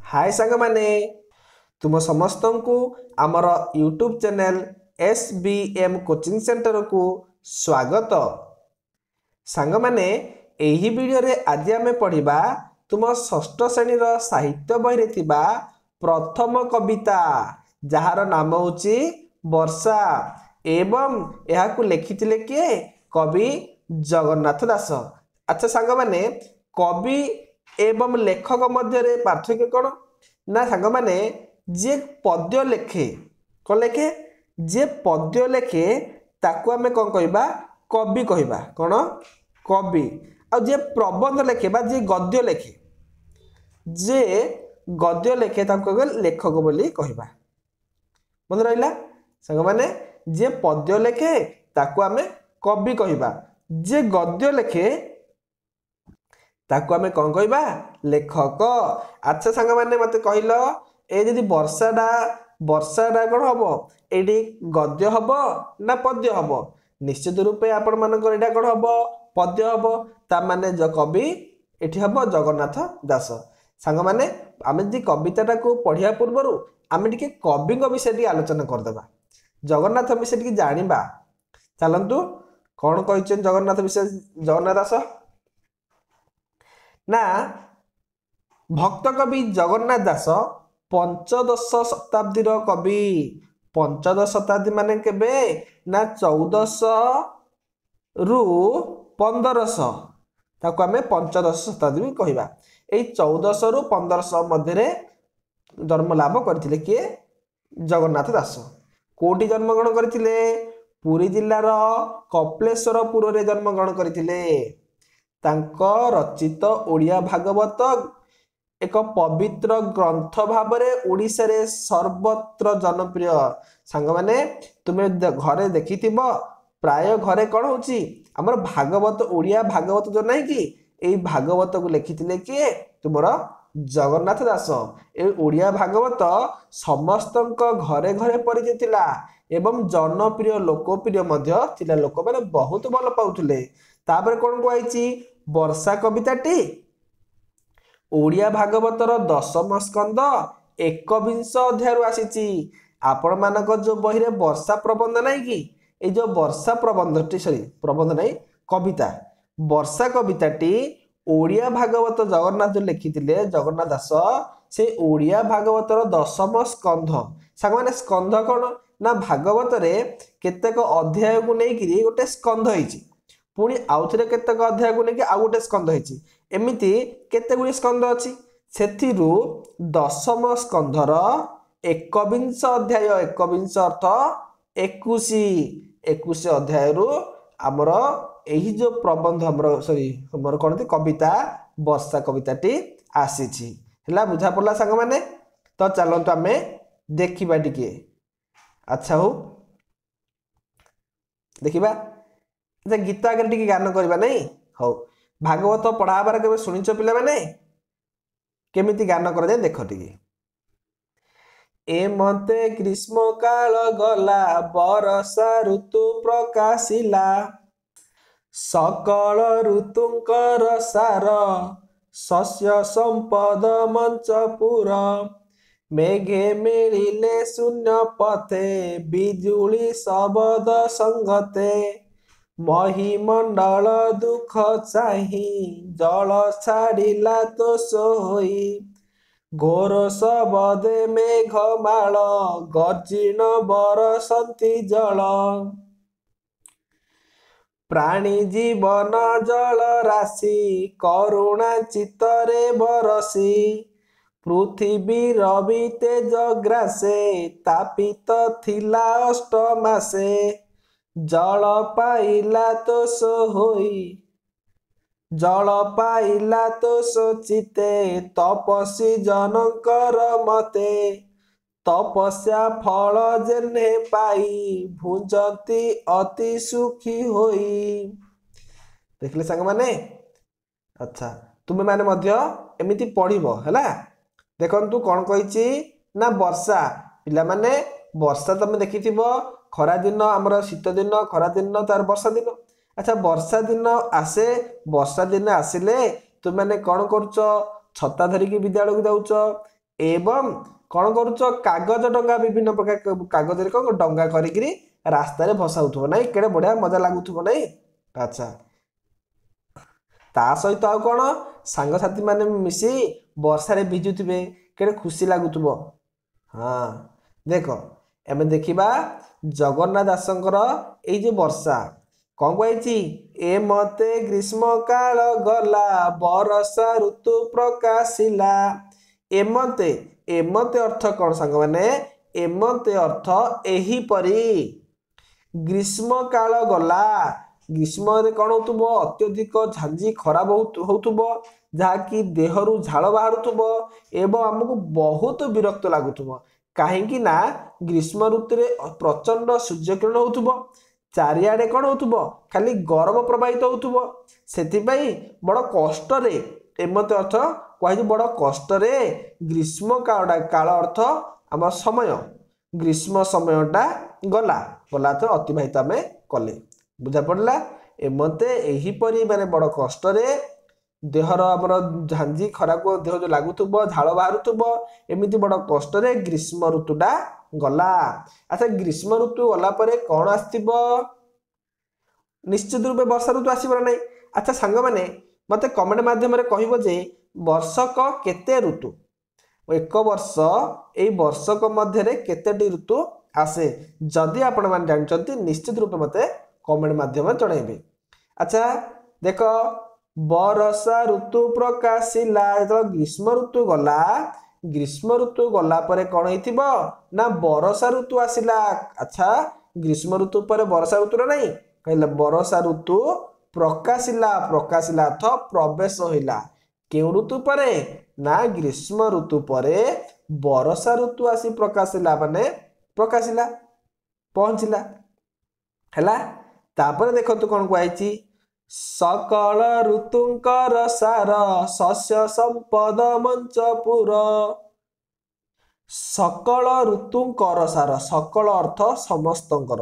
हाय सांग माने तुम समस्त को आमर YouTube channel SBM coaching centre को स्वागत। सांग माने एही वीडियो रे आज आमे पढ़िबा तुम षष्ठ श्रेणी रो साहित्य बही रे थिबा प्रथम कविता जहार नाम होची वर्षा एवं यहा को लिखिथिले के कवि जगन्नाथ दास। अच्छा सांग माने कवि एवं लेखक मध्य रे पार्थक्य कौन ना सांग माने जे पद्य लेखे कौन लेखे जे पद्य लेखे ताकू आमे कौन कहबा कवि कहबा कौन कवि आ जे प्रबंध लेखे बा जे गद्य लेखे जे गद्य लेखे ताकू लेखक बोली कहबा। मन रहिला सांग माने जे पद्य लेखे ताकू आमे कवि कहबा जे गद्य लेखे ताकू आमे कौन कहबा लेखक। अच्छा सांग माने मते कहलो ए जदी वर्षाडा कौन हबो एडी गद्य हबो ना पद्य हबो निश्चित रूपे आपण मानकर एडा कौन हबो पद्य हबो ता माने जो कवि एठी हबो जगन्नाथ दास। सांग माने आमे जदी कविताटा को पढ़िया पूर्वरु आमे टिके कविंग विषय टी आलोचना कर देबा जगन्नाथ विषय टी जानिबा। चलंतु कौन कहिछन जगन्नाथ विषय जगन्नाथ दास ना भक्त कवि जगन्नाथ दास पंचदश शताब्दी कवि। पंचदश शताब्दी माने केबे ना 1400 रु 1500 ताको आमे पंचदश शताब्दी भी कहबा। एई 1400 रु 1500 मध्य रे जन्म लाभ करथिले के जगन्नाथ दास। कोटी जन्म ग्रहण करथिले पुरी जिल्लार कपिलेश्वरपुर रे जन्म ग्रहण करथिले। तांको रचित ओडिया भागवत एक पवित्र ग्रंथ भाव में ओडिशा रे सर्वत्र जनप्रिय। सांग माने तुमे घरे देखिथिबो प्राय घरे कौन होची हमर भागवत ओडिया भागवत जो नहीं कि एई भागवत को लिखिथिले के तुमरा जगन्नाथ दास। ए ओडिया भागवत समस्तक घरे घरे परिचित थिला एवं जनप्रिय लोकप्रिय मध्य थिला लोक माने बहुत भल पाउथले। तापर कौन कहैछि वर्षा कविताटी ओडिया भागवतर 10म स्कंद 21 अध्याय आसीची। आपण मानक जो बही रे वर्षा प्रबंध नहीं कि ए जो वर्षा प्रबंध सॉरी प्रबंध नहीं कविता वर्षा कविताटी ओडिया भागवत जगन्नाथ जो लिखिथिले जगन्नाथ दास से ओडिया भागवतर 10म स्कंध। सांग माने स्कंध कौन ना भागवत रे केतेक अध्याय को नहीं कि गोटे स्कंध होईची पुणी आउ थे केतेक अध्याय को लेकिन आउ गोटे स्कंध होईची एमिति केते गुडी स्कंध अछि सेथिरु 10म स्कंधर 21 अध्याय 21 अर्थ 21 अध्याय रु हमर एही जो प्रबंध हमर सॉरी हमर कोनती कविता वर्षा कविताटी आसीची हला बुझा पड़ला संग माने। तो चलंतु आमे देखिबा टिके। अच्छा हो देखिबा गीत आगे टिके गान करबा नहीं हो भागवत पढ़ाबार के शुणिच पिला माने केमिति गान कर जाए देख टिके। ए मते ग्रीष्म काल गला वर्षा ऋतु प्रकाशिला सकल ऋतुंकर सार शस्य संपद मंचपुर मेघे मिलिले शून्य पथे बिजुली शब्द संगते महिमंडल दुख चाही जल छाड़िला तो सोई घोर शबदे मेघमाल गर्जिन बरसंती जल प्राणी जीवन जल राशि करुणा चित्तरे बरसी पृथ्वी रवि तेज ग्रासे तापित थिला 8 मासे जल पाइला तो सोई जल पाइला तो सोचिते तपस्वी जनकर मते तपस्या फल जेने पाई भुंजती अति सुखी होई। देखले संग माने अच्छा तुमे माने मध्य एमिति पढ़िबो हैला। देखंतु कोन कहिछि ना वर्षा पिला माने वर्षा तमे देखिथिबो खरा दिन हमर शीत दिन खरा दिन तार वर्षा दिन। अच्छा वर्षा दिन आसे वर्षा दिन आसिले तुम माने कौन करुच छता धरिकी विद्यालय को जाऊच एवं कौन करुच कागज डंगा विभिन्न प्रकार कागज कौन डंगा करी रास्तार भसाउथुब ना केड़े बढ़िया मजा लगुथुब ना। अच्छा ता सहित आउ कौन सांगसाथी माने मिसी वर्षारे भिजुथिबे केड़े खुशी लगुथुब। हाँ देख एमे देखिबा जगन्नाथ दासंकर एई जे वर्षा कौन कही ए मते ग्रीष्म काल गला बरसा ऋतु प्रकाशिला। एमते एमते अर्थ कौन सांग माने एमते अर्थ एहीपरी ग्रीष्म काल गला ग्रीष्म कौन होतुबो अत्यधिक झांझी खरा होतुबो जहाँकि देहरु झाल बाहरुथुबो एवं आमको बहुत विरक्त लगुथुबो कहीं ना ग्रीष्म ऋतु प्रचंड सूर्य किरण होतुबो चारिआडे कौन होतुबो खाली गरम प्रवाहित होतुबो सेथिपाई बड़ कष्ट रे एमते अर्थ कहि बड़ कष्ट रे ग्रीष्म काल अर्थ आम समय ग्रीष्म समयटा गला गला तो अतिबाहित आम कले बुझा पड़ला। एमते एहीपरी माने बड़ कष्ट रे देहर आमर झांझी खरा को देह जो लगुथुबो झाल बाहरुथुबो एमिति बड़ कष्ट रे ग्रीष्म ऋतुटा गला। अच्छा ग्रीष्म ऋतु गला परे कौन आसथिबो निश्चित रूपे वर्षा ऋतु आसीबो नै। अच्छा सांग माने मते कमेंट माध्यम रे कहिबो जे वर्षक केते ऋतु एक वर्ष एई वर्षक मध्य केतेटी ऋतु आसे जदि आपण माने जानचंती निश्चित रूपे मते कमेंट माध्यम जणाइबे। अच्छा देख बरसा ऋतु प्रकाशिला जो ग्रीष्म ऋतु गला परे कौन होइथिबो ना बरसा ऋतु आसिला। अच्छा ग्रीष्म ऋतु पर बरसा ऋतु नहीं कहले बरसा ऋतु प्रकाशिला प्रकाशिला अर्थ प्रवेश होइला केउ ऋतु परे ना ग्रीष्म ऋतु परे बरसा ऋतु आसी प्रकाशिला माने प्रकाशिला पहुंचला हैला। तापर देखो कौन कही सकल ऋतुंकर सार शस्य संपद मंचपुर सकल ऋतुंकर सार सकल अर्थ समस्तंकर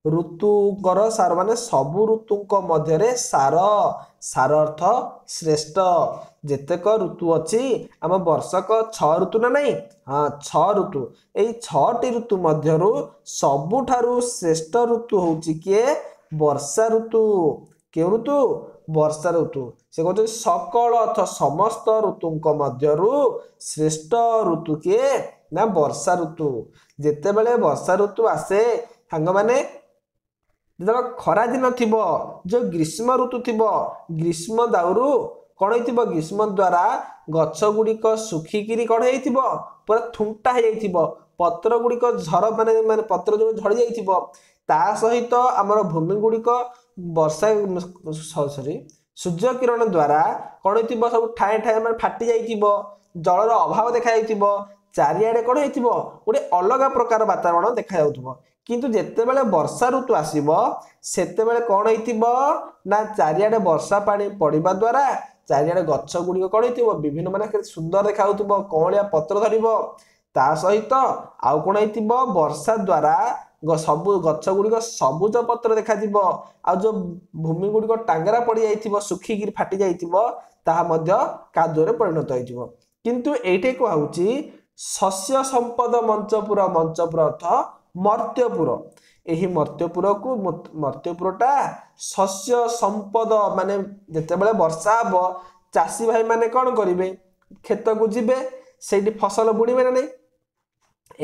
ऋतुंकर सार माने सबु ऋतुंक मध्यरे सार सार अर्थ श्रेष्ठ जेतेक ऋतु अच्छी आम वर्षक 6 ऋतु ना नहीं। हाँ 6 ऋतु एई 6टी ऋतु मध्यरु सबुठारु श्रेष्ठ ऋतु होउची किए वर्षा ऋतु के ऋतु वर्षा ऋतु से कहते सकल अर्थ समस्त ऋतुंक मध्यरु श्रेष्ठ ऋतु के ना वर्षा ऋतु जेते बेले वर्षा ऋतु आसे सांग माने जो खरा दिन थी जो ग्रीष्म ऋतु थी ग्रीष्म दाउरु कौन हो ग्रीष्म द्वारा गछ गुड़िक सुखिकी कौन हो पूरा थुंटा हो पत्र गुड़िक झर माने माने पत्र जो झड़ी जा सहित आमर भूमि गुड़िक वर्षा सॉरी सूर्य किरण द्वारा कौन हो सब ठाए ठाए माने फाटी जाइथिबो जलर अभाव देखा चारिआडे कौन हो गोटे अलग प्रकार वातावरण देखा जाउथबो किंतु जेतेबेले वर्षा ऋतु आसीबो सेतेबेले कौन होइथिबो ना चारिआडे वर्षा पानी पड़िबा द्वारा चारिआडे गछ गुड़िक कौन होइथिबो विभिन्न माने सुंदर देखा जाउथबो कौलिया पत्र धरिबो ता सहित आउ कौन होइथिबो वर्षा द्वारा सबु गछ गुड़िक सबुज पत्र देखा दिबो आ जो भूमि गुड़िक टांगरा पड़ जाइथिबो सुखिकी फाटी जाइथिबो ताहा मध्य कादुरे परिणत होइथिबो किंतु एइटे को आउची शस्य संपद मंचपुर मंचपुर अर्थ मर्त्यपुर एही मर्त्यपुर को मर्त्यपुरटा शस्य संपद माने जेतेबेले वर्षा हबो चासी भाई माने कौन करिवे खेत को जिबे सेठी फसल बुणिबे ना नहीं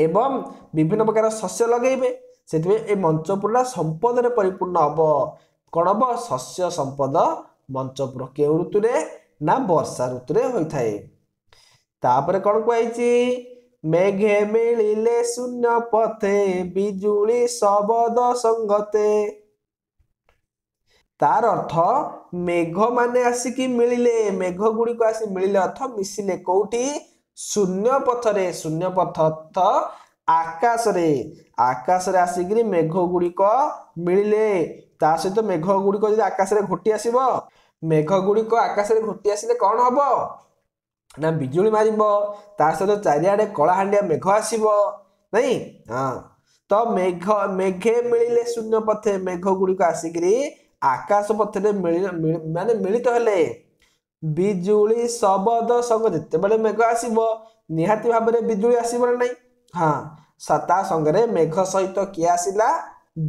एवं विभिन्न प्रकार शस्य लगेबे सेठी ए मंचपुरटा संपद रे परिपूर्ण हबो कौन हबो शस्य संपद मंचपुर के ऋतु रे ना वर्षा ऋतु रे होई थाए। तापर कौन कहिछि मेघे मिलिले शून्य पथे बिजुली शबद संगते तार अर्थ मेघ माने आसिकी मिलिले मेघ गुड़िक आसी मिलिले अर्थ मिसिले कोठी शून्य पथ अर्थ आकाश रे आसिकी मेघ गुड़िक मिलिले ता सहित मेघ गुड़िक जदि आकाश रे घोटी आसीबो मेघ गुड़िक आकाश रे घोटी आसिले कौन हबो ना बिजुली मारिबो ता सहित चारिआडे कलाहांडिया मेघ आसीबो नहीं। हाँ तो मेघे मिलिले शून्य पथे मेघ गुड़िक आसिकी आकाश पथरे माने मिलित हेले ବିଜୁଳି ଶବଦ ସଙ୍ଗ ଯେତେବେଳେ ମେଘ ଆସିବ ନିହାତି ଭାବରେ ବିଜୁଳି ଆସିବ ନା ନାହିଁ। ହଁ ତା ସଙ୍ଗରେ ମେଘ ସହିତ କିଏ ଆସିଲା?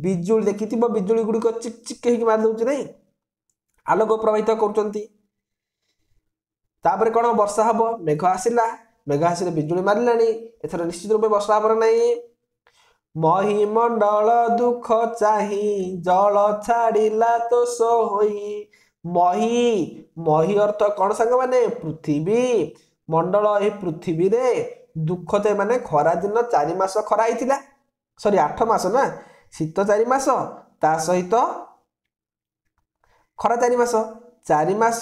ବିଜୁଳି। ଦେଖିଥିବ ବିଜୁଳି ଗୁଡ଼ିକ ଚିକ୍ ଚିକ୍ ହେଇକି ମାରି ଦେଉଛି ନାହିଁ, ଆଲୋକ ପ୍ରବାହିତ କରୁଛନ୍ତି। ତାପରେ କ'ଣ ବର୍ଷା ହବ? ମେଘ ଆସିଲା, ମେଘ ଆସିଲେ ବିଜୁଳି ମାରିଲାଣି, ଏଥର ନିଶ୍ଚିତ ରୂପେ ବର୍ଷା ହବ ନା ନାହିଁ। ମହିମଣ୍ଡଳ ଦୁଃଖ ଚାହିଁ ଜଳ ଛାଡ଼ିଲା ତୋଷ ହୋଇ। ମହି, ମହି ଅର୍ଥ କ'ଣ ସାଙ୍ଗମାନେ? ପୃଥିବୀ। ମଣ୍ଡଳ, ଏହି ପୃଥିବୀରେ ଦୁଃଖ ତ ମାନେ ଖରା ଦିନ 4 ମାସ ଖରା ହେଇଥିଲା, ସରି 8 ମାସ ନା, ଶୀତ 4 ମାସ ତା ସହିତ ଖରା 4 ମାସ, 4 ମାସ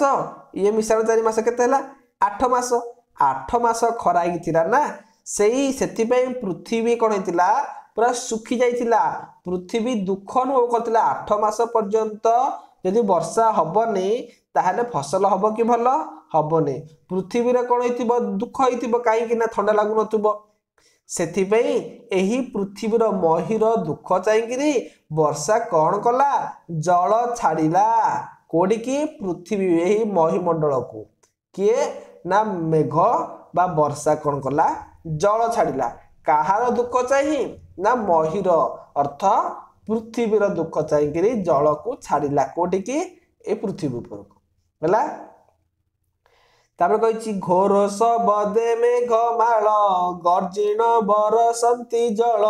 ଇଏ ମିଶାଣ 4 ମାସ କେତେ ହେଲା? 8 ମାସ। 8 ମାସ ଖରା ହେଇଥିଲା ନା, ସେଥିପାଇଁ ପୃଥିବୀ କ'ଣ ହେଇଥିଲା? ପୁରା ଶୁଖି ଯାଇଥିଲା। ପୃଥିବୀ ଦୁଃଖ ଅନୁଭବ କରୁଥିଲା 8 ମାସ ପର୍ଯ୍ୟନ୍ତ। ଯଦି ବର୍ଷା ହବନି ତାହେଲେ ଫସଲ ହବ କି? ଭଲ ହବନି। ପୃଥିବୀରେ କ'ଣ ହେଇଥିବ? ଦୁଃଖ ହେଇଥିବ, କାହିଁକି ନା ଥଣ୍ଡା ଲାଗୁନଥିବ। ସେଥିପାଇଁ ଏହି ପୃଥିବୀର ମହିର ଦୁଃଖ ଚାହିଁକିରି ବର୍ଷା କ'ଣ କଲା? ଜଳ ଛାଡ଼ିଲା। କୋଉଠିକି? ପୃଥିବୀ, ଏହି ମହିମଣ୍ଡଳକୁ। କିଏ? ନା ମେଘ ବା ବର୍ଷା କ'ଣ କଲା? ଜଳ ଛାଡ଼ିଲା। କାହାର ଦୁଃଖ ଚାହିଁ? ନା ମହିର ଅର୍ଥ ପୃଥିବୀର ଦୁଃଖ ଚାହିଁକିରି ଜଳକୁ ଛାଡ଼ିଲା। କୋଉଠିକି? ଏ ପୃଥିବୀ ଉପରକୁ ହେଲା। ତାପରେ କହିଛି ଘୋର ଶବଦେ ମେଘ ମାଳ ଗର୍ଜିଣ ବରସନ୍ତି ଜଳ।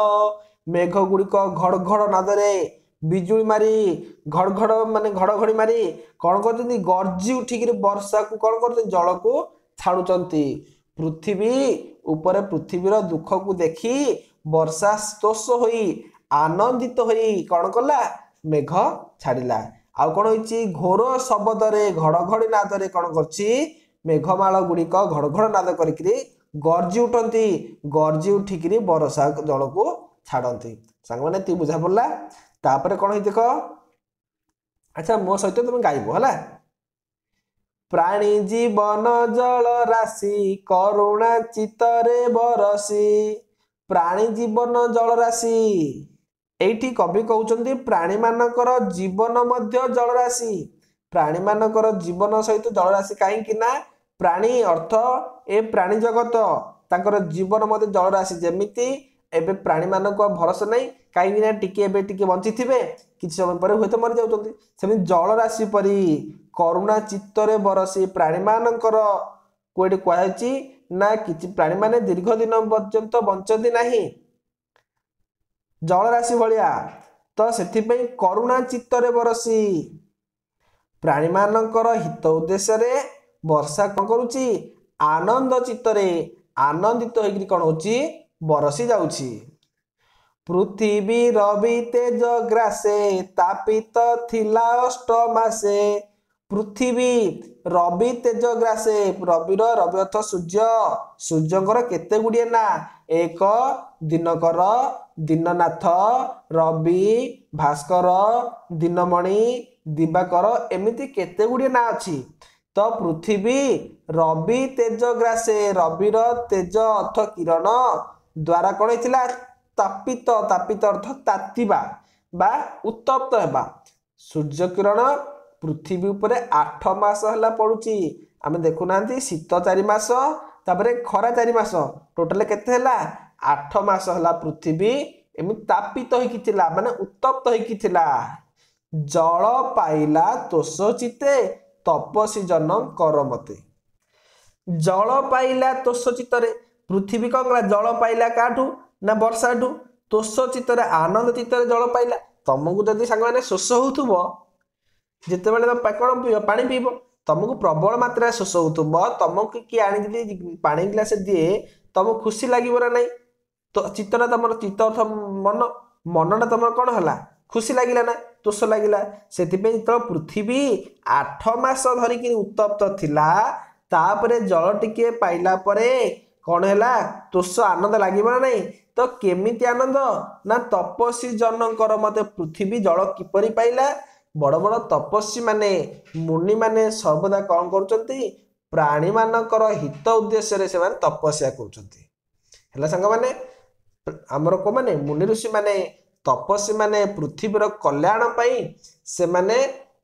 ମେଘ ଗୁଡ଼ିକ ଘଡ଼ ଘଡ଼ ନାଦରେ ବିଜୁଳି ମାରି ଘଡ଼ ମାନେ ଘଡ଼ଘଡ଼ି ମାରି କ'ଣ କରୁଛନ୍ତି? ଗର୍ଜି ଉଠିକିରି ବର୍ଷାକୁ କ'ଣ କରୁଛନ୍ତି? ଜଳକୁ ଛାଡ଼ୁଛନ୍ତି। ପୃଥିବୀ ଉପରେ ପୃଥିବୀର ଦୁଃଖକୁ ଦେଖି ବର୍ଷା ସ୍ତୋଷ ହୋଇ ଆନନ୍ଦିତ ହୋଇ କ'ଣ କଲା? ମେଘ ଛାଡ଼ିଲା। ଆଉ କ'ଣ ହେଇଛି? ଘୋର ଶବଦରେ ଘଡ଼ଘଡ଼ି ନାଦରେ କ'ଣ କରୁଛି? ମେଘମାଳ ଗୁଡ଼ିକ ଘଡ଼ଘଡ଼ ନାଦ କରିକିରି ଗର୍ଜି ଉଠନ୍ତି, ଗର୍ଜି ଉଠିକିରି ବର୍ଷା ଜଳକୁ ଛାଡ଼ନ୍ତି। ସାଙ୍ଗମାନେ ଏତିକି ବୁଝା ପଡ଼ିଲା। ତାପରେ କ'ଣ ହେଇଛି ଦେଖ। ଆଚ୍ଛା, ମୋ ସହିତ ତମେ ଗାଇବ ହେଲା। ପ୍ରାଣୀ ଜୀବନ ଜଳ ରାଶି କରୁଣା ଚିତ୍ତରେ ବରସି। ପ୍ରାଣୀ ଜୀବନ ଜଳ ରାଶି। ଏଇଠି କବି କହୁଛନ୍ତି ପ୍ରାଣୀମାନଙ୍କର ଜୀବନ ମଧ୍ୟ ଜଳରାଶି। ପ୍ରାଣୀମାନଙ୍କର ଜୀବନ ସହିତ ଜଳରାଶି। କାହିଁକି ନା ପ୍ରାଣୀ ଅର୍ଥ ଏ ପ୍ରାଣୀ ଜଗତ, ତାଙ୍କର ଜୀବନ ମଧ୍ୟ ଜଳରାଶି। ଯେମିତି ଏବେ ପ୍ରାଣୀମାନଙ୍କୁ ଭରସା ନାହିଁ, କାହିଁକି ନା ଏବେ ଟିକେ ବଞ୍ଚିଥିବେ, କିଛି ସମୟ ପରେ ହୁଏତ ମରିଯାଉଛନ୍ତି। ସେମିତି ଜଳରାଶି ପରି କରୁଣା ଚିତ୍ତରେ ବରସି। ପ୍ରାଣୀମାନଙ୍କର କୋଉଠି କୁହାଯାଇଛି ନା କିଛି ପ୍ରାଣୀମାନେ ଦୀର୍ଘ ଦିନ ପର୍ଯ୍ୟନ୍ତ ବଞ୍ଚନ୍ତି ନାହିଁ ଜଳରାଶି ଭଳିଆ, ତ ସେଥିପାଇଁ କରୁଣା ଚିତ୍ତରେ ବରସି। ପ୍ରାଣୀମାନଙ୍କର ହିତ ଉଦ୍ଦେଶ୍ୟରେ ବର୍ଷା କ'ଣ କରୁଛି? ଆନନ୍ଦ ଚିତ୍ତରେ ଆନନ୍ଦିତ ହେଇକି କ'ଣ ହଉଛି? ବରସି ଯାଉଛି। ପୃଥିବୀ ରବି ତେଜ ଗ୍ରାସେ ତାପିତ ଥିଲା 8 ମାସେ। ପୃଥିବୀ ରବି ତେଜ ଗ୍ରାସେ। ରବି ଅର୍ଥ ସୂର୍ଯ୍ୟ। ସୂର୍ଯ୍ୟଙ୍କର କେତେ ଗୁଡ଼ିଏ ନା? ଏକ ଦିନକର, ଦୀନନାଥ, ରବି, ଭାସ୍କର, ଦିନମଣି, ଦିବାକର, ଏମିତି କେତେ ଗୁଡ଼ିଏ ନାଁ ଅଛି। ତ ପୃଥିବୀ ରବି ତେଜ ଗ୍ରାସେ। ରବିର ତେଜ ଅର୍ଥ କିରଣ ଦ୍ୱାରା କ'ଣ ହେଇଥିଲା? ତାପିତ। ତାପିତ ଅର୍ଥ ତାତିବା ବା ଉତ୍ତପ୍ତ ହେବା। ସୂର୍ଯ୍ୟ କିରଣ ପୃଥିବୀ ଉପରେ 8 ମାସ ହେଲା ପଡୁଛି। ଆମେ ଦେଖୁନାହାନ୍ତି ଶୀତ 4 ମାସ, ତାପରେ ଖରା 4 ମାସ, ଟୋଟାଲ କେତେ ହେଲା? 8 ମାସ ହେଲା ପୃଥିବୀ ଏମିତି ତାପିତ ହେଇକି ଥିଲା, ମାନେ ଉତ୍ତପ୍ତ ହେଇକି ଥିଲା। ଜଳ ପାଇଲା ତୋଷ ଚିତେ ତପସ୍ୱୀ ଜନ କର ମତେ। ଜଳ ପାଇଲା ତୋଷ ଚିତ୍ତରେ। ପୃଥିବୀ କ'ଣ କଲା? ଜଳ ପାଇଲା କାଠୁ? ନା ବର୍ଷାଠୁ। ତୋଷ ଚିତ୍ତରେ ଆନନ୍ଦ ଚିତ୍ତରେ ଜଳ ପାଇଲା। ତମକୁ ଯଦି ସାଙ୍ଗମାନେ ଶୋଷ ହଉଥିବ, ଯେତେବେଳେ ତମେ କ'ଣ ପିଇବ? ପାଣି ପିଇବ। ତମକୁ ପ୍ରବଳ ମାତ୍ରାରେ ଶୋଷ ହଉଥିବ, ତମକୁ କିଏ ଆଣି ଯଦି ପାଣି ଗ୍ଲାସ ଦିଏ, ତମକୁ ଖୁସି ଲାଗିବ ନା ନାହିଁ? ତ ଚିତ୍ତଟା ତମର, ଚିତ୍ତ ଅର୍ଥ ମନ, ମନଟା ତମର କ'ଣ ହେଲା? ଖୁସି ଲାଗିଲା ନା ତୋଷ ଲାଗିଲା। ସେଥିପାଇଁ ଯେତେବେଳେ ପୃଥିବୀ 8 ମାସ ଧରିକି ଉତ୍ତପ୍ତ ଥିଲା, ତାପରେ ଜଳ ଟିକେ ପାଇଲା ପରେ କ'ଣ ହେଲା? ତୋଷ ଆନନ୍ଦ ଲାଗିବ ନା ନାହିଁ? ତ କେମିତି ଆନନ୍ଦ? ନା ତପସ୍ୱୀ ଜନଙ୍କର ମତେ ପୃଥିବୀ ଜଳ କିପରି ପାଇଲା? ବଡ଼ ବଡ଼ ତପସ୍ୱୀ ମାନେ, ମୁନି ମାନେ ସର୍ବଦା କ'ଣ କରୁଛନ୍ତି? ପ୍ରାଣୀମାନଙ୍କର ହିତ ଉଦ୍ଦେଶ୍ୟରେ ସେମାନେ ତପସ୍ୟା କରୁଛନ୍ତି। ହେଲା ସାଙ୍ଗମାନେ, ଆମର କୋଉମାନେ? ମୁନି ଋଷି ମାନେ, ତପସ୍ୱୀ ମାନେ ପୃଥିବୀର କଲ୍ୟାଣ ପାଇଁ ସେମାନେ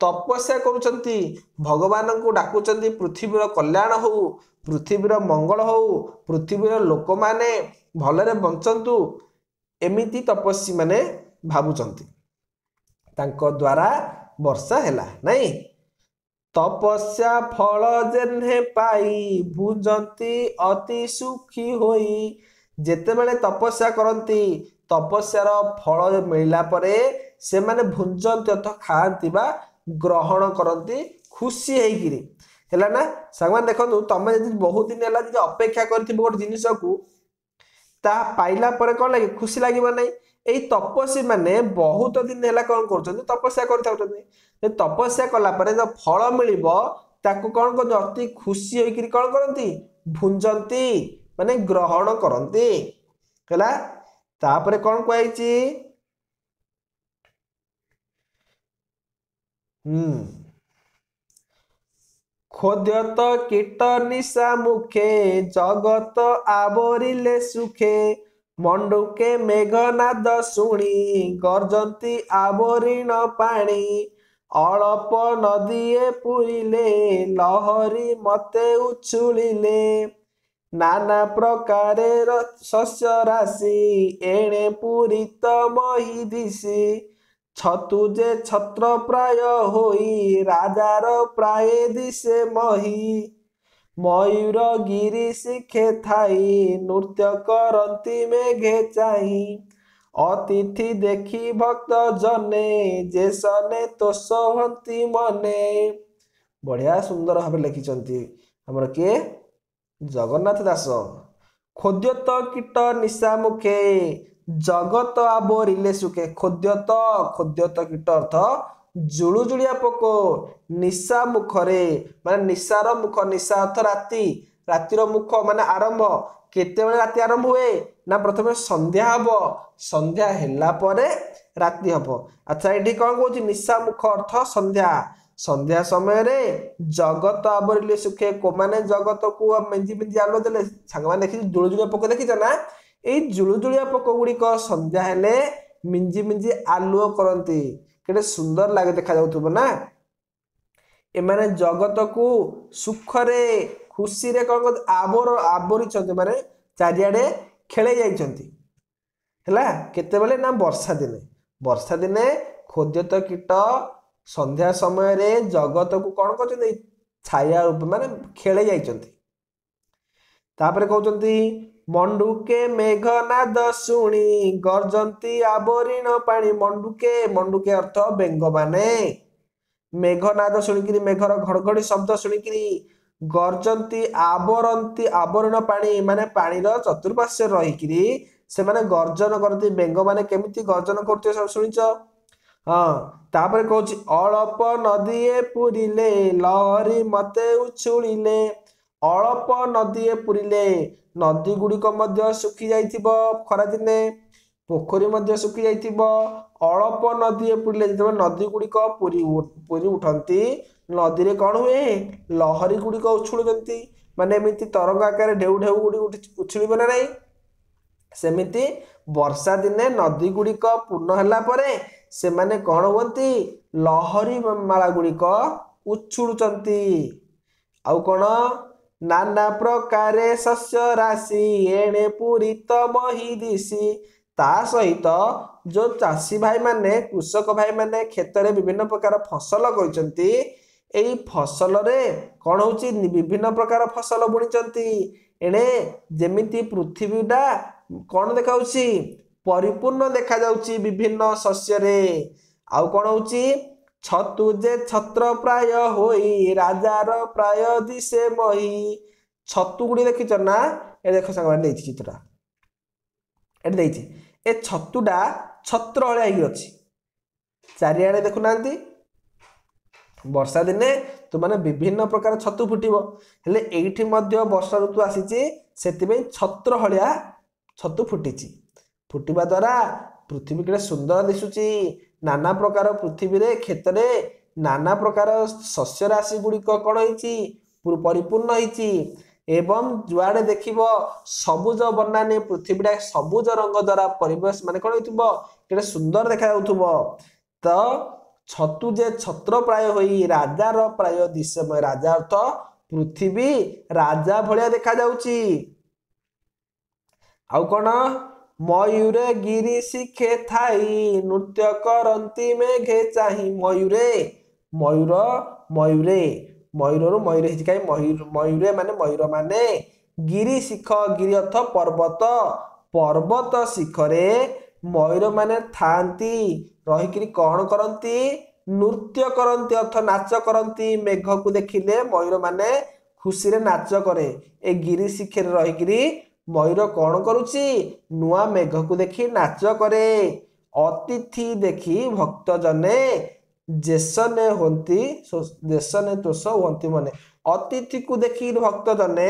तपस्या करुचंती भगवान को डाकुचंती पृथ्वीर कल्याण हो पृथ्वीर मंगल हो पृथ्वीर लोक माने भलरे बंचंतु एमिति तपस्वी माने भाबुचंती तांको द्वारा वर्षा हैला नहीं तपस्या फल जेन्हे पाई भुजंती अति सुखी होई जेते बेले तपस्या करंती तपस्यार फल मिलला परे से माने भुंजंती अथ खांती बा ग्रहण करंती खुशी हेकिरी हैला ना सागमान देखंतु तमे जदि बहुत दिन हैला जदि अपेक्षा करथिबो गोट जिनिस को ता पाइला परे कोन लागे खुशी लागिबो नै एई तपस्वी माने बहुत दिन हैला कोन करछन्ती तपस्या करथाउछन्ती तपस्या कला परे जो फल मिलिबो ताकू कोन को अति खुशी होइकरी कोन करंती भुंजंती माने ग्रहण करंती हैला तापरे कोन कहैछि खोद्यत कीट निशा मुखे जगत आवरिले सुखे मंडुके मेघनाद शुणी गर्जंती आवरीण पाणी अळप नदीए पुरिले लहरी मते उछुलिले नाना प्रकारेर शस्य राशि एणे पूरित मही दिशी छतु जे छत्र प्राय होई राजार प्राय दिशे मही मयूर गिरी शिखे थाई नृत्य करती मेघे चाही अतिथि देखी भक्त जने जे सने तोष हंती मने बढ़िया सुंदर भाव लिखिंट हमर किए जगन्नाथ दास खोद्यत कीट निशा मुखे जगत आवरिले सुखे खोद्यत खोद्यत कीट अर्थ जुलुजुलिया पोक निशा मुखरे माने निशार मुख निशा अर्थ राति रातिर मुख माने आरंभ केते बेले राति आरंभ हुए ना प्रथमे संध्या हबो संध्या हैला परे राति हबो अच्छा एठी कोन कहूची निशा मुख अर्थ संध्या संध्या समय रे जगत आवरिले सुखे को माने जगत को मेंजी मेंजी आलो देले सांग माने देखि जुलुजुलिया पोक देखिछ ना ए जुलुजुलिया पोक गुडी को संध्या हेले मिंजी मिंजी आलुओ करंती केते सुंदर लागे देखा जाउथबो ना ए माने जगत को सुख रे खुशी रे कोन आवरी छथि माने चारियाडे खेले जाई छथि हला केते बेले ना वर्षा दिने खोद्यत कीट संध्या समय रे जगत को कोन करछथि छाया रूप माने खेले जाई छथि तापरे कहउछथि मंडुके मेघनाद शुणी गर्जंती आवरीण पानी मंडुके मंडुके अर्थ बेंग माने मेघनाद शुणिकी मेघर घड़घड़ी शब्द शुणिकी गर्जंती आवरंती आवरण पानी माने पानीर चतुर्पार्श्वे रहिकी से माने गर्जन करती बेंग माने केमिति गर्जन करते सब शुनिच हाँ तापर कहूची अळप नदीए पुरिले लहरी मते उछुलिले अळप नदीए पुरिले नदी गुड़िक सुखी जाइथिबो खरा दिने पोखरी मध्य सुखी जाइथिबो अळप नदी पुरिले जब नदी गुड़िक पुरी उठंती नदी रे कौन हुए लहरी गुड़िक उछुलुचंती माने एमिति तरंग आकार ढेउ ढेउ गुड़ी उछुलिबो ना नहीं सेमिति वर्षा दिने नदी गुड़िक पूर्ण हैला परे से माने कौन हुंती लहरी माला गुड़िक उछुलुचंती आउ कौन नाना प्रकारे शस्य राशि एणे पूरित मही दिशी ता सहित जो चाषी भाई माने कृषक भाई माने क्षेत्र में विभिन्न प्रकार फसल करचंती एई फसल रे कौन होची विभिन्न प्रकार फसल बुणीचंती एणे जेमिति पृथ्वीटा कौन देखाउची परिपूर्ण देखा जाउची विभिन्न शस्य रे आउ कौन होची छतु जे छत्र प्राय होई राजार प्राय दिशे मही छतु गुड़ी देखिच ना ए देख सांग चित्र ए ए छतुटा छत्र हलिया ही अच्छी चारिआडे देखुना वर्षा दिने तो माने विभिन्न प्रकार छतु फुटिबो हेले एठी मध्य वर्षा ऋतु आसीची सेतिबे छत्र हलिया छतु फुटिची फुटिबा द्वारा पृथ्वी केडे सुंदर दिसुची नाना प्रकार पृथ्वी रे क्षेत्र नाना प्रकार शस्य राशि गुड़िक कौन होइची परिपूर्ण होइची एवं जुआड़े देखिबो सबुज बनाने पृथ्वीटा सबुज रंग द्वारा परिवेश माने कौन होइथिबो केडे सुंदर देखा जाउथुबो तो छतु जे छत्र प्राय होई राजार प्राय दिशमय राजा अर्थ पृथ्वी राजा भलिया देखा जाउची आउ कोन मयूरे गिरी शिखे थाई नृत्य करंती मेघे चाही मयूरे मयूर मयूरे मयूर मयूर हिच काई मयूरे माने मयूर माने गिरी शिख गिरी अर्थ पर्वत पर्वत शिखरे मयूर माने थांती रहिकिरी कौन करंती नृत्य करंती अर्थ नाच करंती मेघ को देखिले मयूर माने खुशी रे नाच करे ए गिरी शिखरे रहिकिरी मयूर कौन करुची नुआ मेघ को देखी नाच करे अतिथि देखी भक्त जने जेसने होती देशने तोष होती माने अतिथि को देखी भक्त जने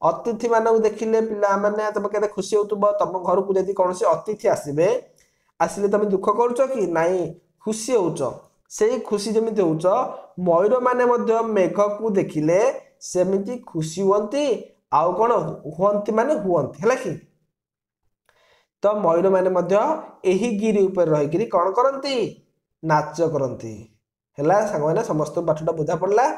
अतिथि मानक देखिले पिला माने तब केते खुशी होतबो तम घर को यदि कोनोसी अतिथि आसीबे आसिले तमे दुख करूछ कि नाही खुशी होउछ सेही खुशी जेमिति होउछ मयूर माने मध्य मेघ को देखिले सेमिति खुशी होंती आउ कोन हुअंती माने हुअंती हला कि तो मयूर माने मध्य एही गिरी ऊपर रही गिरी कोन करंती नाच करंती हला संग माने समस्त पाठटा बुझा पड़ला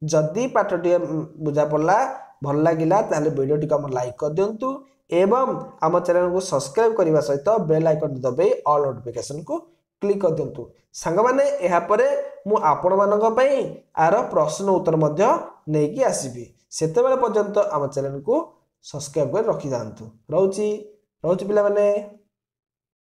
जदी पाठटी बुझा पड़ला भल लागिला ताले वीडियो टी को लाइक कर दियंतु एवं आम चैनल को सब्सक्राइब करने सहित बेल आइकन दबाई ऑल नोटिफिकेशन को क्लिक कर दियंतु सांग माने एहा परे मु आपण मानक पई आर प्रश्न उत्तर मध्य नेकी आसीबी सेते बेले पर्यंत आम चैनल को सब्सक्राइब कर रखि जांतु रहउची पिला माने।